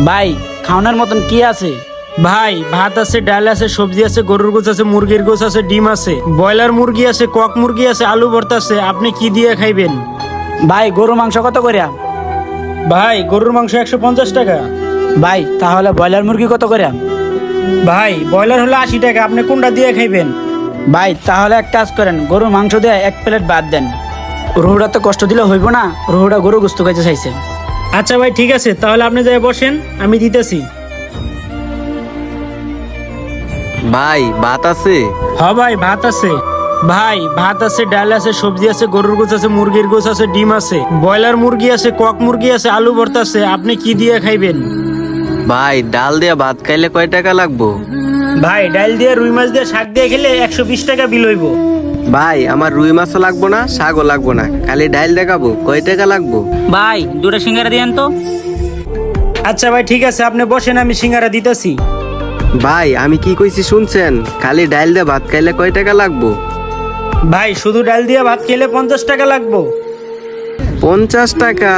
ভাই খাওয়ানোর মতন কি আছে? ভাই ভাত আছে, ডাল আছে, সবজি আছে, গরুর গোছ আছে, মুরগির গোছ আছে, ডিম আছে, ব্রয়লার মুরগি আছে, কক মুরগি আছে, আলু ভর্তা আছে। আপনি কি দিয়ে খাইবেন? ভাই গরুর মাংস কত করে? ভাই গরুর মাংস 150 টাকা। ভাই তাহলে ব্রয়লার মুরগি কত করে? ভাই ব্রয়লার হলো 80 টাকা। আপনি কোনটা দিয়ে খাইবেন? ভাই তাহলে এক কাজ করেন, গরুর মাংস দিয়ে এক প্লেট বাদ দেন। রুহুটা তো কষ্ট দিলে হইব না, রুহুটা গরু গোস্ত খাইতে চাইছে। আচ্ছা ভাই ঠিক আছে, তাহলে আপনি যাই বসেন, আমি দিতেছি। ভাই ভাত আছে? ভাই ভাত আছে। ভাই ভাত আছে, ডাল আছে, সবজি আছে, গরুর গোছ আছে, মুরগির গোছ আছে, ডিম আছে, ব্রয়লার মুরগি আছে, কক মুরগি আছে, আলু ভর্তা আছে। আপনি কি দিয়ে খাইবেন? ভাই ডাল দিয়ে ভাত খাইলে কয় টাকা লাগবো? ভাই ডাল দিয়ে, রুই মাছ দিয়ে, শাক দিয়ে খেলে 120 টাকা বিল হইব। ভাই আমার রুই মাছও লাগবো না, শাকও লাগবো না, খালি ডাল দেখাবো, কয় টাকা লাগবো? ভাই দুটো সিঙ্গারা দিয়েন তো। আচ্ছা ভাই ঠিক আছে, আপনি বসেন, আমি সিঙ্গারা দিতেছি। ভাই আমি কি কইছি শুনছেন? খালি ডাল দিয়ে ভাত খাইলে কয় টাকা লাগবো? ভাই শুধু ডাল দিয়ে ভাত খেলে 50 টাকা লাগবো। 50 টাকা?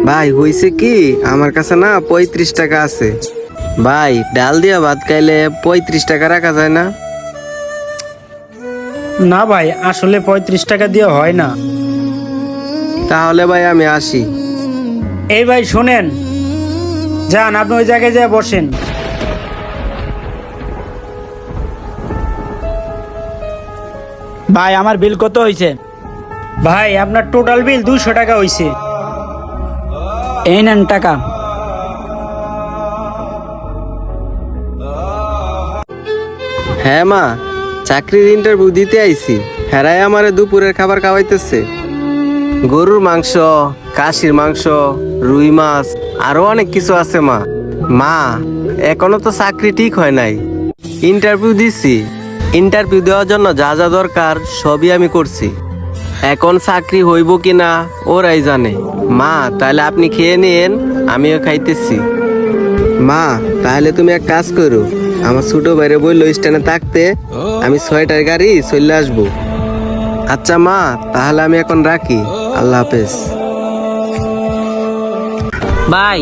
ভাই হইছে কি, আমার কাছে না 35 টাকা আছে। ভাই ডাল দিয়ে ভাত খাইলে 35 টাকা রাখা যায় না? না ভাই, আসলে 35 টাকা দিয়ে হয় না। তাহলে ভাই আমি আসি। এই ভাই শোনেন, যান আপনি ওই জায়গায় যেয়ে বসেন। ভাই আমার বিল কত হয়েছে? ভাই আপনার টোটাল বিল 200 টাকা হইছে। এই নেন টাকা। হ্যাঁ মা, চাকরির ইন্টারভিউ দিতে আইছি। হেরাই আমারে দুপুরের খাবার খাওয়াইতেছে। গরুর মাংস, কাশির মাংস, রুই মাছ, আরো অনেক কিছু আছে মা। মা এখনো তো চাকরি ঠিক হয় নাই। ইন্টারভিউ দিছি, ইন্টারভিউ দেওয়ার জন্য যা যা দরকার সবই আমি করছি। এখন চাকরি হইব কিনা ওরাই জানে। মা তাহলে আপনি খেয়ে নিয়েন, আমিও খাইতেছি। মা তাহলে তুমি এক কাজ করো, আমার ছোট বাইরে বললো স্ট্যান্ডে থাকতে, আমি 6টার গাড়ি চলে আসবো। আচ্ছা মা তাহলে আমি এখন রাখি, আল্লাহ হাফেজ। ভাই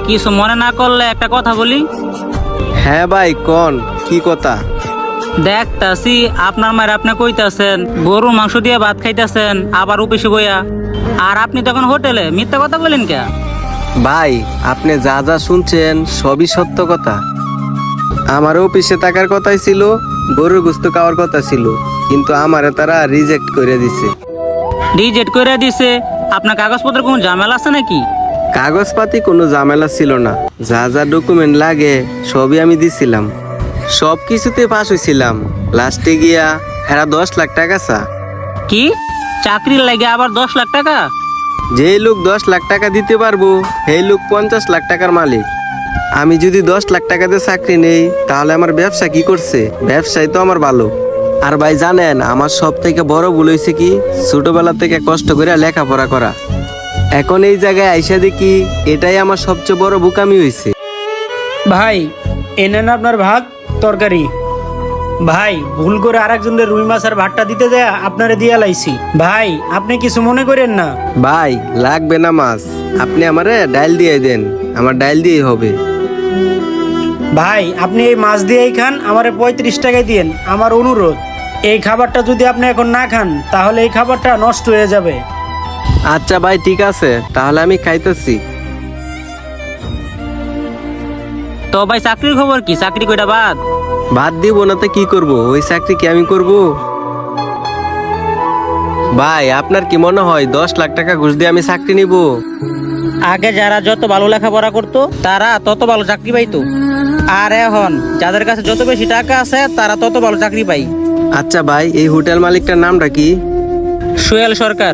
কিছু মনে না করলে একটা কথা বলি। হ্যাঁ ভাই কোন, কি কথা? দেখতাছি আপনার মায়ের আপনি কইতাছেন গরুর মাংস দিয়ে ভাত খাইতেছেন, আবার অফিসে বইয়া। আর আপনি তখন হোটেলে মিথ্যা কথা বলেন কে? ভাই আপনি যা যা শুনছেন সবই সত্য কথা। আমার অফিসে থাকার কথাই ছিল, গরুর গোস্ত খাওয়ার কথা ছিল, কিন্তু আমারে তারা রিজেক্ট করে দিছে। রিজেক্ট করে দিছে? আপনার কাগজপত্র কোনো ঝামেলা আছে নাকি? কাগজপাতি কোনো ঝামেলা ছিল না, যা যা ডকুমেন্ট লাগে সবই আমি দিছিলাম, সব কিছুতে পাস হয়েছিলাম। লাস্টে গিয়া এরা 10 লাখ টাকা চা। কি চাকরির লাগে আবার 10 লাখ টাকা? যে লোক 10 লাখ টাকা দিতে পারবো সেই লোক 50 লাখ টাকার মালিক। আমি যদি 10 লাখ টাকাতে চাকরি নেই তাহলে আমার ব্যবসা কি করছে? ব্যবসায় তো আমার ভালো। আর ভাই জানেন আমার সব থেকে বড় ভুল হয়েছে কি? ছোটবেলা থেকে কষ্ট করে লেখাপড়া করা। এখন এই জায়গায় আইসা দেখি এটাই আমার সবচেয়ে বড় বোকামি হয়েছে। ভাই এনেন আপনার ভাত তরকারি। ভাই ভুল করে আরেকজনের রুই মাছ আর ভাতটা দিতে যায় আপনারে দিয়ে লাইছি। ভাই আপনি কিছু মনে করেন না। ভাই লাগবে না মাছ, আপনি আমারে ডাল দিয়ে দেন, আমার ডাল দিয়েই হবে। ভাই আপনি এই মাছ দিয়েই খান, আমারে 35 টাকায় দিয়েন, আমার অনুরোধ। এই খাবারটা যদি আপনি এখন না খান তাহলে এই খাবারটা নষ্ট হয়ে যাবে। আচ্ছা ভাই ঠিক আছে, তাহলে আমি খাইতেছি। তো ভাই চাকরির খবর কি? চাকরি কইটা বাদ? ভাত দিব না তো কি করব? ওই চাকরি কি আমি করব? ভাই আপনার কি মনে হয় 10 লাখ টাকা ঘুষ দিয়ে আমি চাকরি নিব? আগে যারা যত ভালো লেখাপড়া করতো তারা তত ভালো চাকরি পাইতো, আর এখন যাদের কাছে যত বেশি টাকা আছে তারা তত ভালো চাকরি পাই। আচ্ছা ভাই এই হোটেল মালিকটার নামটা কি? সোহেল সরকার।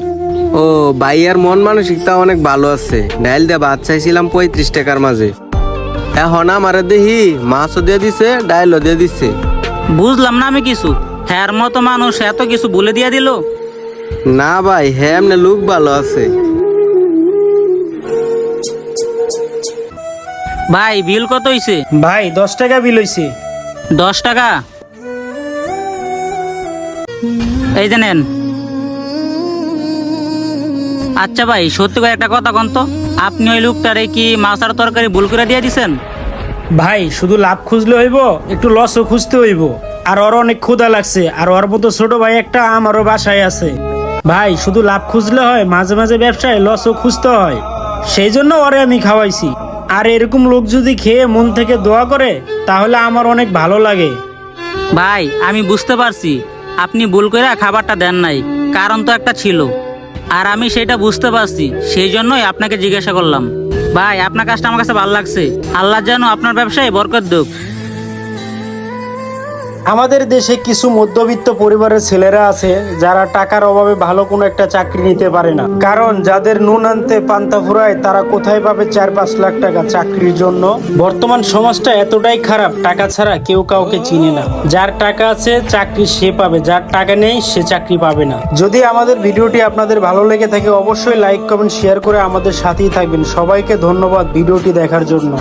ও ভাইয়ার মন মানসিকতা অনেক ভালো আছে। ডাইল দিয়ে ভাত চাইছিলাম 35 টাকার মাঝে, এখন আমার দেখি মাছও দিয়ে দিছে, ডাইলও দিয়ে দিছে। বুঝলাম না আমি কিছু। হ্যার মতো মানুষ এত কিছু বলে দিয়া দিল? না ভাই হ্যাঁ এমনি লোক ভালো আছে। ভাই বিল কত হইছে? ভাই 10 টাকা বিল হইছে। 10 টাকা? এই যে নেন। আচ্ছা ভাই, সত্যি করে একটা কথা কন তো, আপনি ওই লোকটারে কি মাছ আর তরকারি ভুল করে দিয়ে দিছেন? ভাই শুধু লাভ খুঁজলে হইব, একটু লসও খুঁজতে হইব। আর ওর অনেক ক্ষুধা লাগছে, আর ওর মতো ছোট ভাই একটা আমারও বাসায় আছে। ভাই শুধু লাভ খুঁজলে হয়, মাঝে মাঝে ব্যবসায় লসও খুঁজতে হয়। সেই জন্য ওরে আমি খাওয়াইছি। আর এরকম লোক যদি খেয়ে মন থেকে দোয়া করে, তাহলে আমার অনেক ভালো লাগে। ভাই আমি বুঝতে পারছি আপনি ভুল করে খাবারটা দেন নাই, কারণ তো একটা ছিল, আর আমি সেটা বুঝতে পারছি, সেই জন্যই আপনাকে জিজ্ঞাসা করলাম। ভাই আপনার কাজটা আমার কাছে ভালো লাগছে, আল্লাহ যেন আপনার ব্যবসায় বরকত দেক। আমাদের দেশে কিছু মধ্যবিত্ত পরিবারের ছেলেরা আছে যারা টাকার অভাবে ভালো কোনো একটা চাকরি নিতে পারে না, কারণ যাদের নুন আনতে পান্তা ফুরায় তারা কোথায় পাবে 4-5 লাখ টাকা চাকরির জন্য। বর্তমান সমাজটা এতটাই খারাপ, টাকা ছাড়া কেউ কাউকে চিনে না। যার টাকা আছে চাকরি সে পাবে, যার টাকা নেই সে চাকরি পাবে না। যদি আমাদের ভিডিওটি আপনাদের ভালো লেগে থাকে, অবশ্যই লাইক কমেন্ট শেয়ার করে আমাদের সাথেই থাকবেন। সবাইকে ধন্যবাদ ভিডিওটি দেখার জন্য।